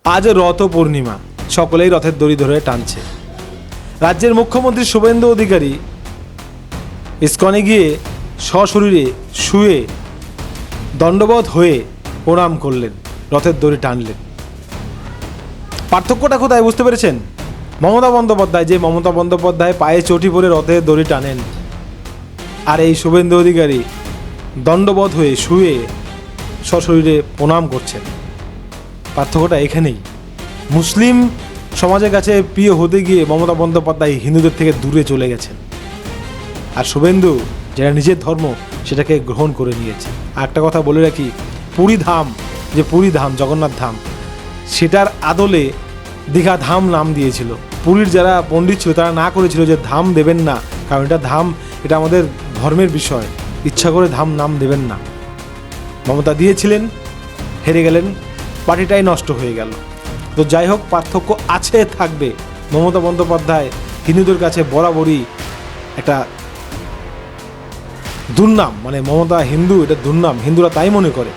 আজ রথ পূর্ণিমা, সকলেই রথের দড়ি ধরে টানছে। রাজ্যের মুখ্যমন্ত্রী শুভেন্দু অধিকারী ইস্কনে গিয়ে সশরীরে শুয়ে দণ্ডবধ হয়ে প্রণাম করলেন, রথের দড়ি টানলেন। পার্থক্যটা কোথায় বুঝতে পেরেছেন? মমতা বন্দ্যোপাধ্যায় পায়ে চটি পরে রথের দড়ি টানেন, আর এই শুভেন্দু অধিকারী দণ্ডবধ হয়ে শুয়ে সশরীরে প্রণাম করছেন। পার্থক্যটা এখানেই। মুসলিম সমাজের কাছে প্রিয় হতে গিয়ে মমতা বন্দ্যোপাধ্যায় হিন্দুদের থেকে দূরে চলে গেছেন, আর শুভেন্দু যেটা নিজের ধর্ম সেটাকে গ্রহণ করে নিয়েছে। আর একটা কথা বলে রাখি, পুরী ধাম জগন্নাথ ধাম, সেটার আদলে দীঘা ধাম নাম দিয়েছিল। পুরীর যারা পণ্ডিত ছিল তারা না করেছিল যে ধাম দেবেন না, কারণ এটা আমাদের ধর্মের বিষয়, ইচ্ছা করে ধাম নাম দেবেন না। মমতা দিয়েছিলেন, হেরে গেলেন, পার্টিটাই নষ্ট হয়ে গেল। তো যাই হোক, পার্থক্য আছে, থাকবে। মমতা বন্দ্যোপাধ্যায় হিন্দুদের কাছে বরাবরই একটা দুর্নাম, মানে মমতা হিন্দু, এটা দুর্নাম, হিন্দুরা তাই মনে করে।